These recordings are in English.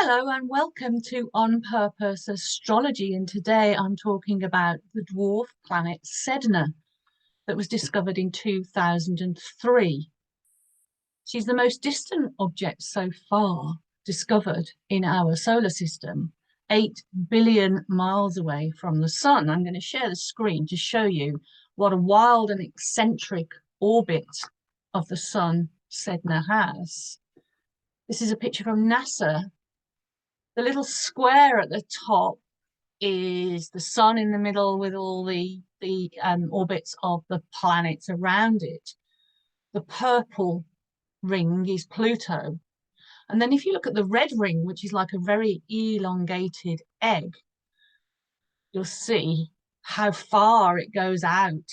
Hello and welcome to On Purpose Astrology. And today I'm talking about the dwarf planet Sedna that was discovered in 2003. She's the most distant object so far discovered in our solar system, 8 billion miles away from the sun. I'm going to share the screen to show you what a wild and eccentric orbit of the sun Sedna has. This is a picture from NASA. The little square at the top is the sun in the middle with all the orbits of the planets around it. The purple ring is Pluto. And then if you look at the red ring, which is like a very elongated egg, you'll see how far it goes out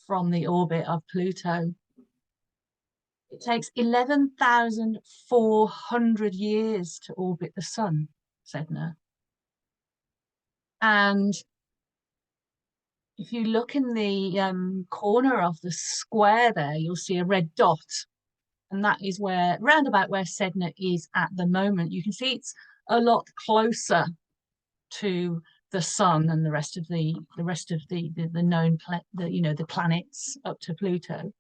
from the orbit of Pluto. It takes 11,400 years to orbit the sun, Sedna. And if you look in the corner of the square there, you'll see a red dot. And that is where, round about where Sedna is at the moment. You can see it's a lot closer to the sun and the rest of the known the planets up to Pluto.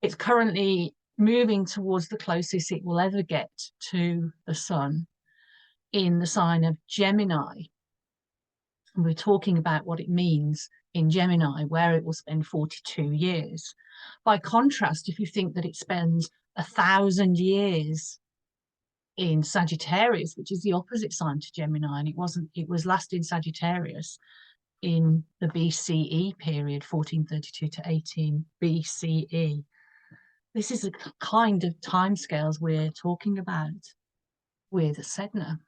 It's currently moving towards the closest it will ever get to the sun in the sign of Gemini. And we're talking about what it means in Gemini, where it will spend 42 years. By contrast, if you think that it spends 1,000 years in Sagittarius, which is the opposite sign to Gemini, and it was last in Sagittarius in the BCE period, 1432 to 18 BCE. This is the kind of timescales we're talking about with Sedna.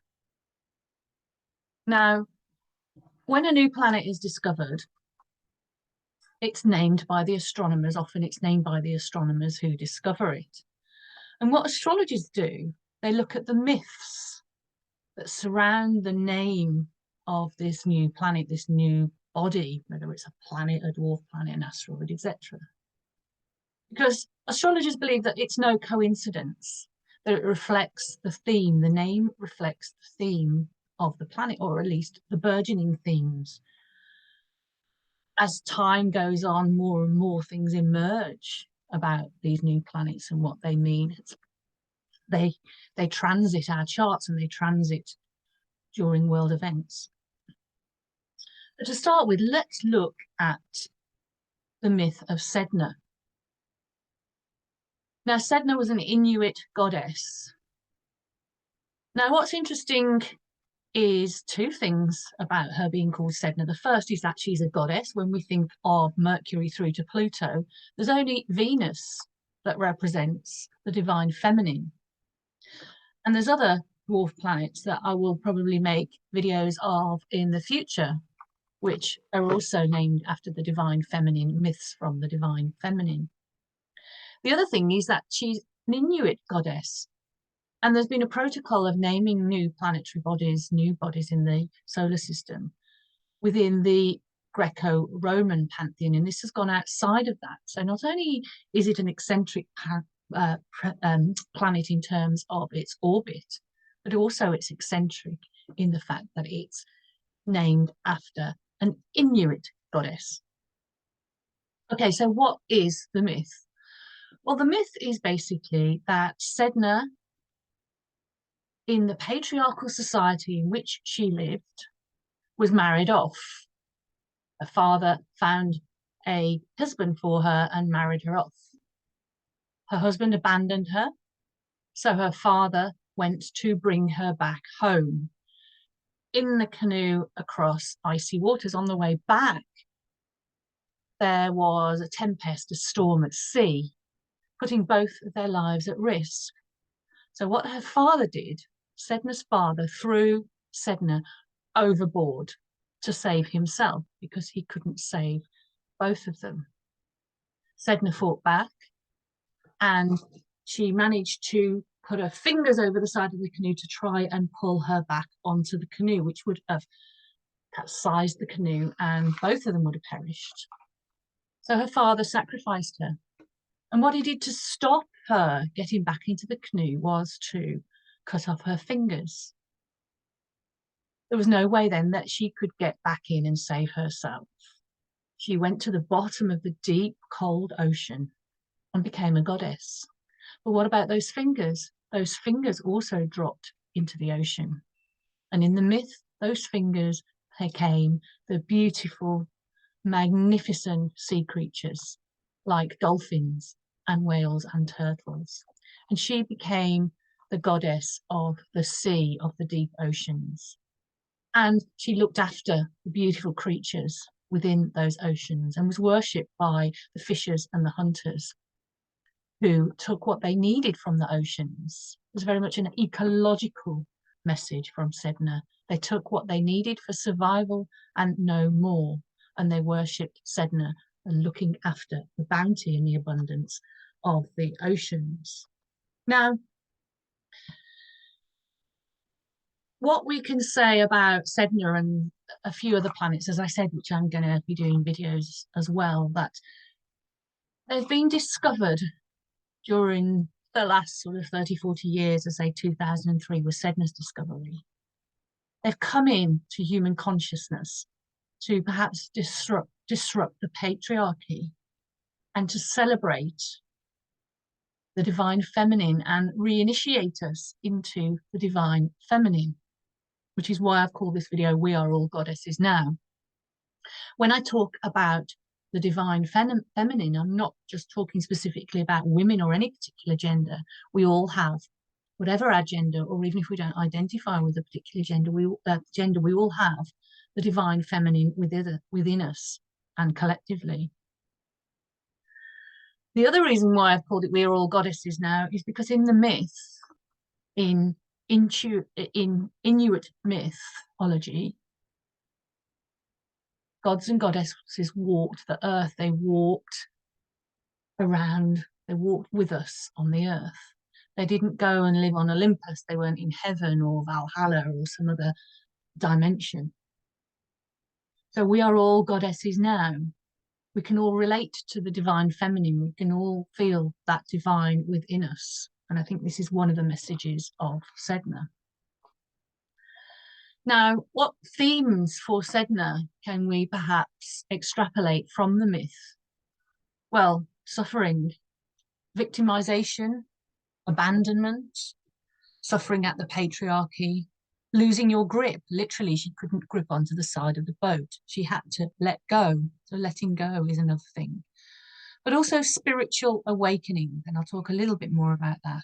Now, when a new planet is discovered, it's named by the astronomers. Often it's named by the astronomers who discover it. And what astrologers do, they look at the myths that surround the name of this new planet, this new body, whether it's a planet, a dwarf planet, an asteroid, etc. Because astrologers believe that it's no coincidence that it reflects the theme. The name reflects the theme of the planet, or at least the burgeoning themes. As time goes on, more and more things emerge about these new planets and what they mean. They transit our charts and they transit during world events. But to start with, let's look at the myth of Sedna. Now, Sedna was an Inuit goddess. Now, what's interesting is two things about her being called Sedna. The first is that she's a goddess. When we think of Mercury through to Pluto, there's only Venus that represents the divine feminine. And there's other dwarf planets that I will probably make videos of in the future, which are also named after the divine feminine, myths from the divine feminine. The other thing is that she's an Inuit goddess. And there's been a protocol of naming new planetary bodies, new bodies in the solar system within the Greco-Roman pantheon. And this has gone outside of that. So not only is it an eccentric planet in terms of its orbit, but also it's eccentric in the fact that it's named after an Inuit goddess. Okay, so what is the myth? Well, the myth is basically that Sedna, in the patriarchal society in which she lived, was married off. Her father found a husband for her and married her off. Her husband abandoned her, so her father went to bring her back home in the canoe across icy waters. On the way back, there was a tempest, a storm at sea, putting both of their lives at risk. So what her father did, Sedna's father, threw Sedna overboard to save himself because he couldn't save both of them. Sedna fought back and she managed to put her fingers over the side of the canoe to try and pull her back onto the canoe, which would have capsized the canoe and both of them would have perished. So her father sacrificed her. And what he did to stop her getting back into the canoe was to cut off her fingers. There was no way then that she could get back in and save herself. She went to the bottom of the deep, cold ocean and became a goddess. But what about those fingers? Those fingers also dropped into the ocean. And in the myth, those fingers became the beautiful, magnificent sea creatures like dolphins and whales and turtles. And she became the goddess of the sea, of the deep oceans. And she looked after the beautiful creatures within those oceans and was worshipped by the fishers and the hunters who took what they needed from the oceans. It was very much an ecological message from Sedna. They took what they needed for survival and no more. And they worshipped Sedna and looking after the bounty and the abundance of the oceans. Now, what we can say about Sedna and a few other planets, as I said, which I'm going to be doing videos as well, that they've been discovered during the last sort of 30, 40 years, as say 2003 was Sedna's discovery. They've come into human consciousness to perhaps disrupt the patriarchy and to celebrate the divine feminine and reinitiate us into the divine feminine, which is why I've called this video We Are All Goddesses Now. When I talk about the divine feminine, I'm not just talking specifically about women or any particular gender. We all have, whatever our gender, or even if we don't identify with a particular gender, we all have the divine feminine within us and collectively. The other reason why I've called it We Are All Goddesses Now is because in the myth, in Inuit mythology, gods and goddesses walked the earth. They walked around, they walked with us on the earth. They didn't go and live on Olympus. They weren't in heaven or Valhalla or some other dimension. So we are all goddesses now. We can all relate to the divine feminine. We can all feel that divine within us. And I think this is one of the messages of Sedna. Now, what themes for Sedna can we perhaps extrapolate from the myth? Well, suffering, victimization, abandonment, suffering at the patriarchy, losing your grip. Literally, she couldn't grip onto the side of the boat. She had to let go. So letting go is another thing. But also spiritual awakening, and I'll talk a little bit more about that.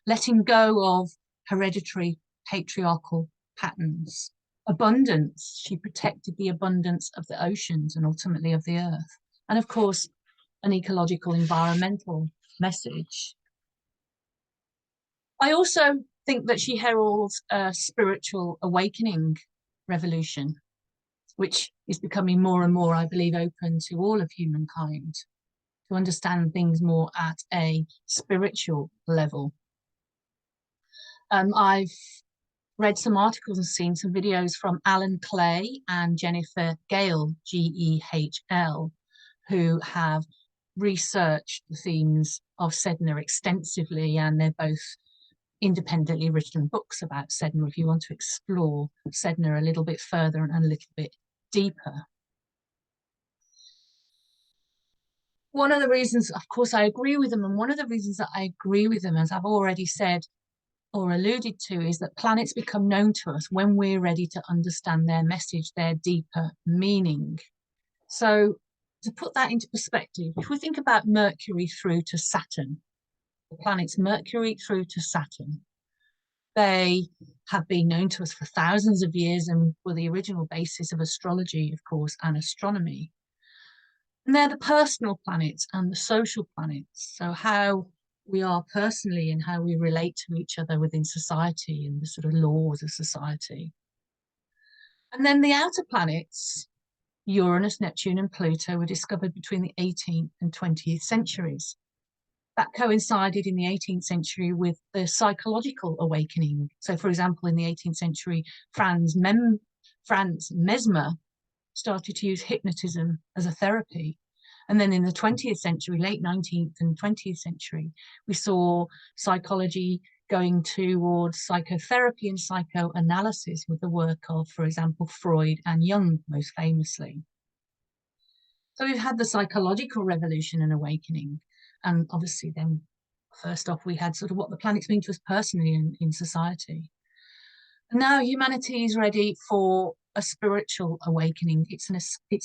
Letting go of hereditary patriarchal patterns. Abundance, she protected the abundance of the oceans and ultimately of the earth. And of course, an ecological environmental message. I also think that she heralds a spiritual awakening revolution, which is becoming more and more, I believe, open to all of humankind, to understand things more at a spiritual level. I've read some articles and seen some videos from Alan Clay and Jennifer Gale, G-E-H-L, who have researched the themes of Sedna extensively, and they're both independently written books about Sedna if you want to explore Sedna a little bit further and a little bit deeper. One of the reasons, of course, I agree with them, and one of the reasons that I agree with them, as I've already said or alluded to, is that planets become known to us when we're ready to understand their message, their deeper meaning. So to put that into perspective, if we think about Mercury through to Saturn, the planets Mercury through to Saturn, they have been known to us for thousands of years and were the original basis of astrology, of course, and astronomy. And they're the personal planets and the social planets. So how we are personally and how we relate to each other within society and the sort of laws of society. And then the outer planets, Uranus, Neptune, and Pluto, were discovered between the 18th and 20th centuries. That coincided in the 18th century with the psychological awakening. So, for example, in the 18th century, Franz Mesmer started to use hypnotism as a therapy. And then in the 20th century, late 19th and 20th century, we saw psychology going towards psychotherapy and psychoanalysis with the work of, for example, Freud and Jung, most famously. So we've had the psychological revolution and awakening. And obviously then, first off, we had sort of what the planets mean to us personally in society. And now humanity is ready for a spiritual awakening. It's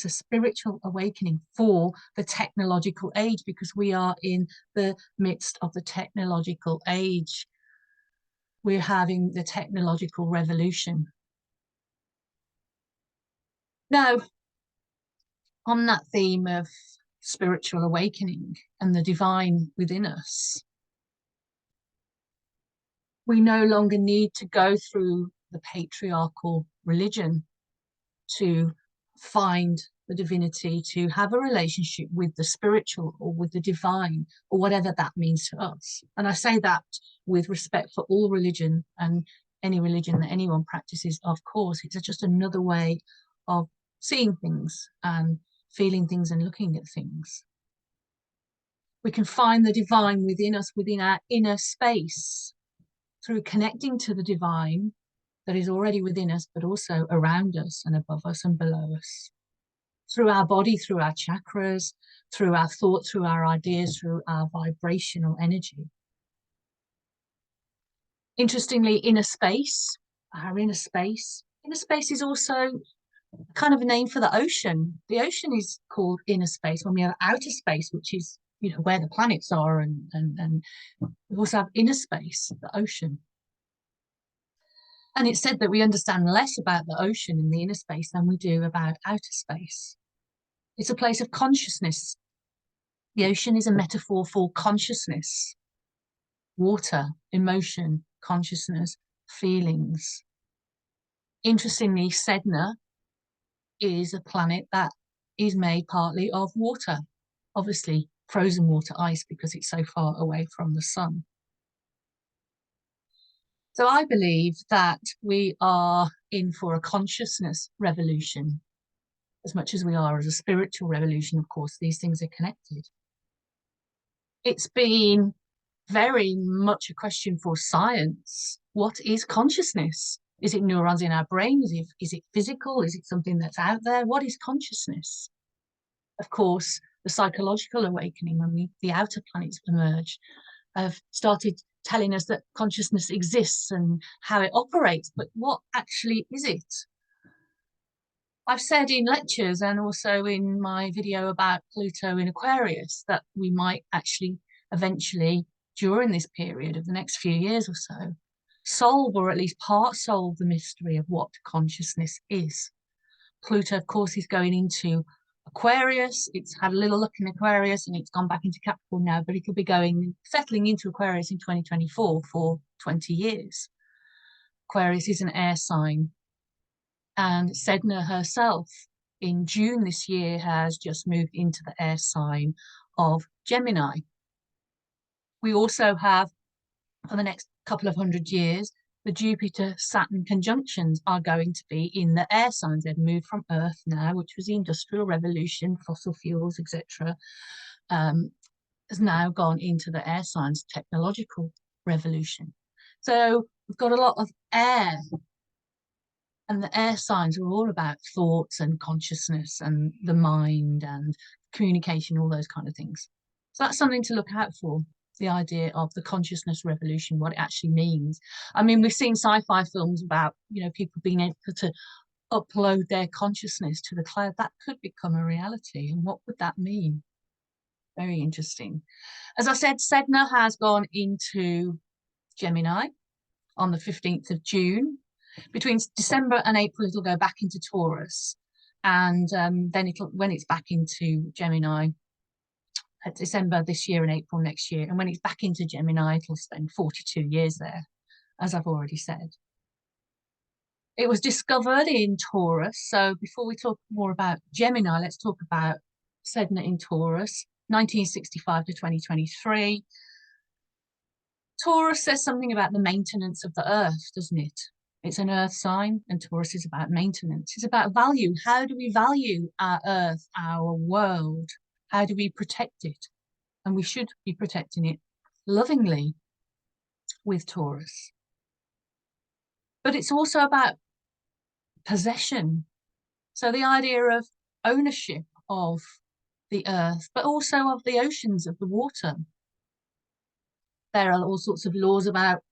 a spiritual awakening for the technological age, because we are in the midst of the technological age. We're having the technological revolution. Now, on that theme of spiritual awakening and the divine within us, we no longer need to go through the patriarchal religion to find the divinity, to have a relationship with the spiritual or with the divine, or whatever that means to us. And I say that with respect for all religion and any religion that anyone practices, of course. It's just another way of seeing things and feeling things and looking at things. We can find the divine within us, within our inner space, through connecting to the divine that is already within us, but also around us and above us and below us. Through our body, through our chakras, through our thoughts, through our ideas, through our vibrational energy. Interestingly, inner space, our inner space is also kind of a name for the ocean. The ocean is called inner space when we have outer space, which is, you know, where the planets are, and we also have inner space, the ocean. And it's said that we understand less about the ocean in the inner space than we do about outer space. It's a place of consciousness. The ocean is a metaphor for consciousness, water, emotion, consciousness, feelings. Interestingly, Sedna is a planet that is made partly of water, obviously frozen water, ice, because it's so far away from the sun. So I believe that we are in for a consciousness revolution as much as we are as a spiritual revolution. Of course, these things are connected. It's been very much a question for science. What is consciousness? Is it neurons in our brain? Is it physical? Is it something that's out there? What is consciousness? Of course, the psychological awakening, when the outer planets emerged, have started telling us that consciousness exists and how it operates, but what actually is it? I've said in lectures and also in my video about Pluto in Aquarius that we might actually eventually, during this period of the next few years or so, solve, or at least part solve, the mystery of what consciousness is. Pluto, of course, is going into Aquarius. It's had a little look in Aquarius and it's gone back into Capricorn now, but it'll be settling into Aquarius in 2024 for 20 years. Aquarius is an air sign. And Sedna herself in June this year has just moved into the air sign of Gemini. We also have, for the next couple of 100 years, the Jupiter-Saturn conjunctions are going to be in the air signs. They've moved from Earth now, which was the Industrial Revolution, fossil fuels, etc., has now gone into the air signs, technological revolution. So we've got a lot of air, and the air signs are all about thoughts and consciousness and the mind and communication, all those kind of things. So that's something to look out for, the idea of the consciousness revolution, what it actually means. I mean, we've seen sci-fi films about, you know, people being able to upload their consciousness to the cloud. That could become a reality. And what would that mean? Very interesting. As I said, Sedna has gone into Gemini on the 15th of June. Between December and April, it'll go back into Taurus. And then when it's back into Gemini, December this year and April next year. And when it's back into Gemini, it'll spend 42 years there, as I've already said. It was discovered in Taurus. So before we talk more about Gemini, let's talk about Sedna in Taurus, 1965 to 2023. Taurus says something about the maintenance of the earth, doesn't it? It's an earth sign, and Taurus is about maintenance. It's about value. How do we value our earth, our world? How do we protect it? And we should be protecting it lovingly. with Taurus. But it's also about possession. So the idea of ownership of the earth, but also of the oceans, of the water. There are all sorts of laws about,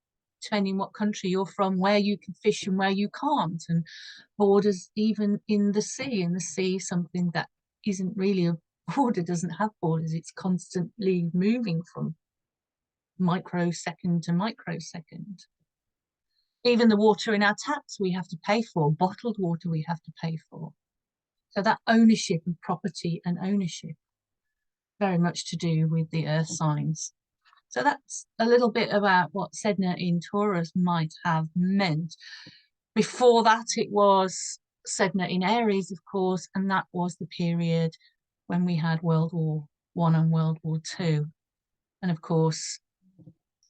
depending what country you're from, where you can fish and where you can't, and borders even in the sea. And the sea is something that isn't really a border, doesn't have borders. It's constantly moving from microsecond to microsecond. Even the water in our taps we have to pay for, bottled water we have to pay for. So that ownership and property and ownership, very much to do with the earth signs. So that's a little bit about what Sedna in Taurus might have meant. Before that, it was Sedna in Aries, of course, and that was the period when we had World War I and World War II. And of course,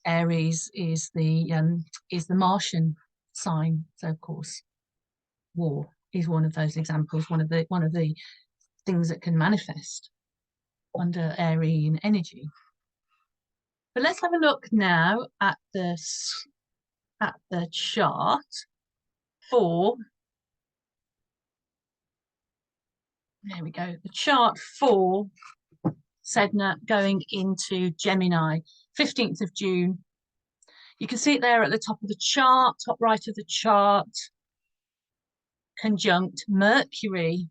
Aries is the Martian sign. So of course, war is one of those examples, one of the things that can manifest under Aryan energy. But let's have a look now at the chart for, there we go, the chart for Sedna going into Gemini, 15th of June. You can see it there at the top of the chart, top right of the chart, conjunct Mercury.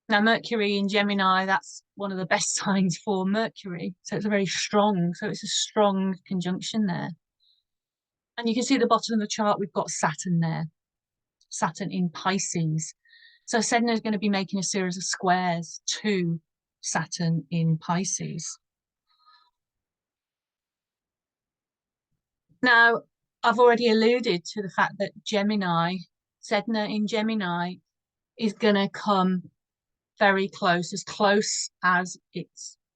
Now, Mercury in Gemini, that's one of the best signs for Mercury. So it's a strong conjunction there. And you can see at the bottom of the chart, we've got Saturn there, Saturn in Pisces. So Sedna is going to be making a series of squares to Saturn in Pisces. Now, I've already alluded to the fact that Sedna in Gemini is going to come very close as it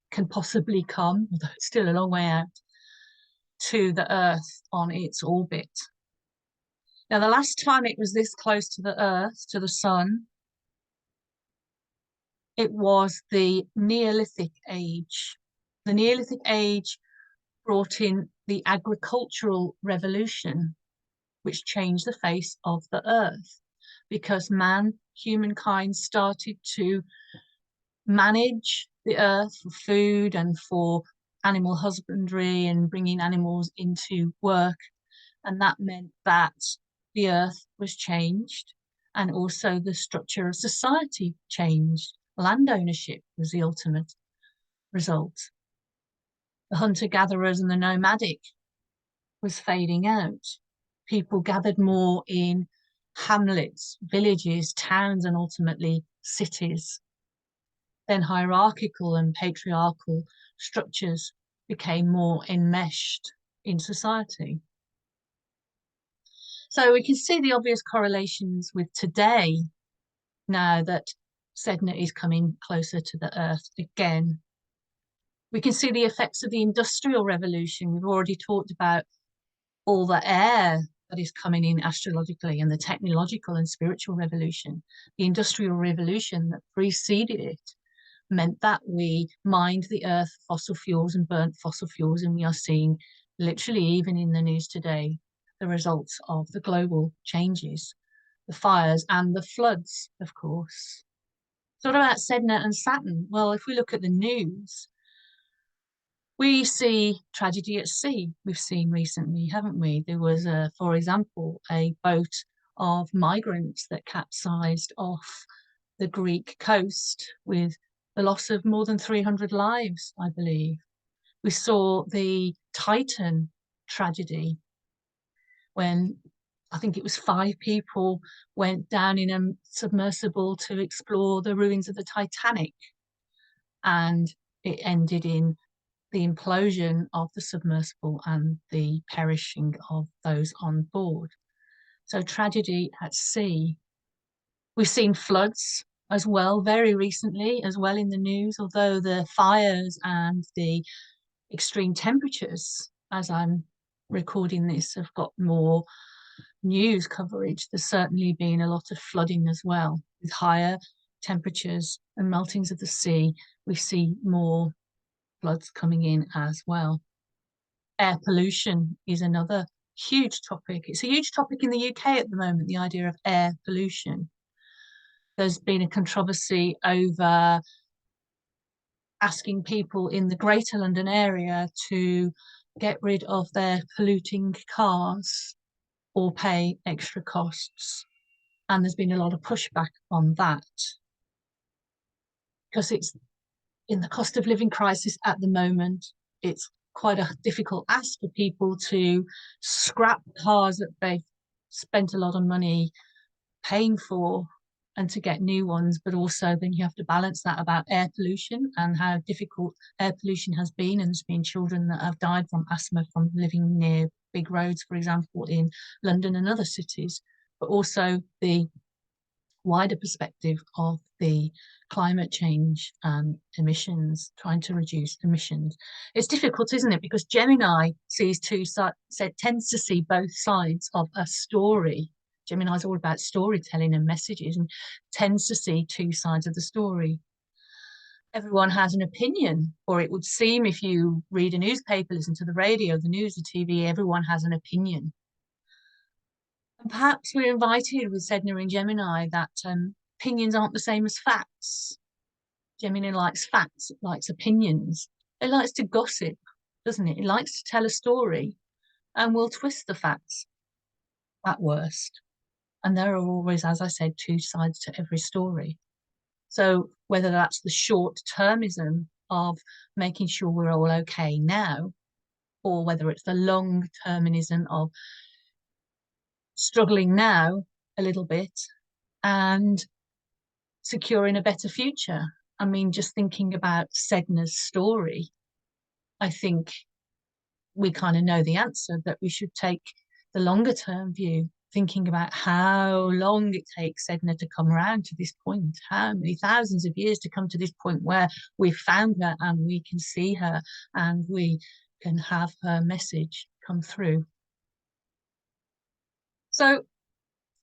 can possibly come, although it's still a long way out, to the Earth on its orbit. Now, the last time it was this close to the Earth, to the Sun, it was the Neolithic Age. The Neolithic Age brought in the agricultural revolution, which changed the face of the Earth, because humankind started to manage the earth for food and for animal husbandry and bringing animals into work. And that meant that the earth was changed and also the structure of society changed. Land ownership was the ultimate result. The hunter-gatherers and the nomadic was fading out. People gathered more in hamlets, villages, towns, and ultimately cities. Then hierarchical and patriarchal structures became more enmeshed in society. So we can see the obvious correlations with today, now that Sedna is coming closer to the Earth again. We can see the effects of the Industrial Revolution. We've already talked about all the air that is coming in astrologically, and the technological and spiritual revolution. The Industrial Revolution that preceded it meant that we mined the earth for fossil fuels and burnt fossil fuels, and we are seeing, literally even in the news today, the results of the global changes, the fires and the floods, of course. So what about Sedna and Saturn? Well, if we look at the news, we see tragedy at sea. We've seen recently, haven't we? There was, for example, a boat of migrants that capsized off the Greek coast with the loss of more than 300 lives, I believe. We saw the Titan tragedy when I think it was 5 people went down in a submersible to explore the ruins of the Titanic, and it ended in the implosion of the submersible and the perishing of those on board. So tragedy at sea. We've seen floods as well, very recently, as well in the news, although the fires and the extreme temperatures, as I'm recording this, have got more news coverage. There's certainly been a lot of flooding as well. With higher temperatures and meltings of the sea, we see more floods coming in as well. Air pollution is another huge topic. It's a huge topic in the UK at the moment, the idea of air pollution. There's been a controversy over asking people in the Greater London area to get rid of their polluting cars or pay extra costs. And there's been a lot of pushback on that because it's in the cost of living crisis at the moment. It's quite a difficult ask for people to scrap cars that they've spent a lot of money paying for and to get new ones, but also then you have to balance that about air pollution and how difficult air pollution has been. And there's been children that have died from asthma from living near big roads, for example, in London and other cities, but also the wider perspective of the climate change and emissions, trying to reduce emissions. It's difficult, isn't it? Because Gemini sees tends to see both sides of a story. Gemini is all about storytelling and messages and tends to see two sides of the story. Everyone has an opinion, or it would seem if you read a newspaper, listen to the radio, the news, the TV, everyone has an opinion. And perhaps we're invited with Sedna and Gemini that opinions aren't the same as facts. Gemini likes facts, it likes opinions. It likes to gossip, doesn't it? It likes to tell a story and will twist the facts at worst. And there are always, as I said, two sides to every story. So whether that's the short-termism of making sure we're all okay now, or whether it's the long-termism of struggling now a little bit and securing a better future. I mean, just thinking about Sedna's story, I think we kind of know the answer, that we should take the longer term view, thinking about how long it takes Sedna to come around to this point, how many thousands of years to come to this point where we've found her and we can see her and we can have her message come through. So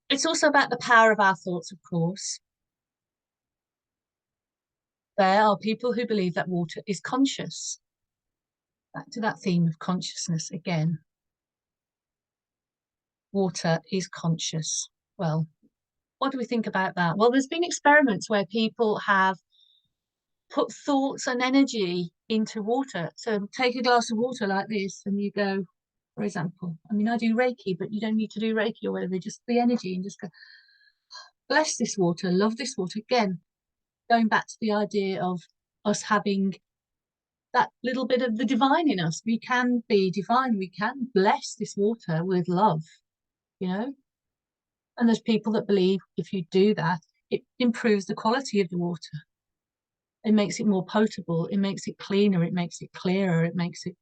it's also about the power of our thoughts, of course. There are people who believe that water is conscious. Back to that theme of consciousness again. Water is conscious. Well, what do we think about that? Well, there's been experiments where people have put thoughts and energy into water. So take a glass of water like this and you go, for example, I mean, I do Reiki, but you don't need to do Reiki or whatever, just the energy and just go, bless this water, love this water. Again, going back to the idea of us having that little bit of the divine in us. We can be divine. We can bless this water with love, you know? And there's people that believe if you do that, it improves the quality of the water. It makes it more potable. It makes it cleaner. It makes it clearer. It makes it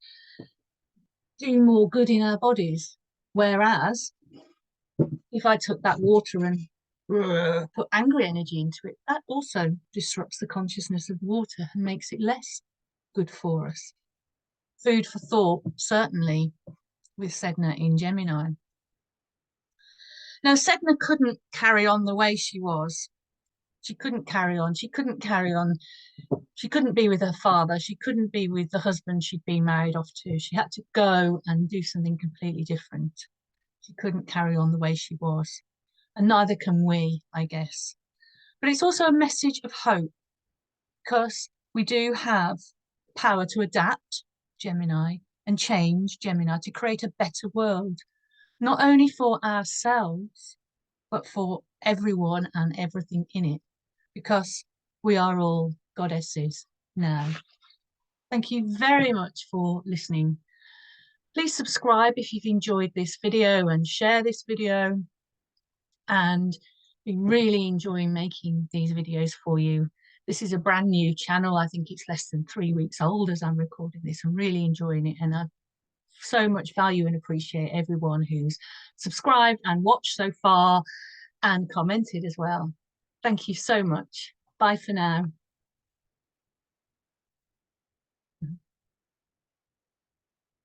do more good in our bodies. Whereas if I took that water and put angry energy into it, that also disrupts the consciousness of the water and makes it less good for us. Food for thought, certainly, with Sedna in Gemini. Now, Sedna couldn't carry on the way she was. She couldn't carry on. She couldn't carry on. She couldn't be with her father. She couldn't be with the husband she'd been married off to. She had to go and do something completely different. She couldn't carry on the way she was. And neither can we, I guess. But it's also a message of hope, because we do have power to adapt, Gemini, and change, Gemini, to create a better world, not only for ourselves, but for everyone and everything in it, because we are all goddesses now. Thank you very much for listening. Please subscribe if you've enjoyed this video and share this video, and been really enjoying making these videos for you. This is a brand new channel. I think it's less than 3 weeks old as I'm recording this. I'm really enjoying it, and I so much value and appreciate everyone who's subscribed and watched so far and commented as well. Thank you so much. Bye for now.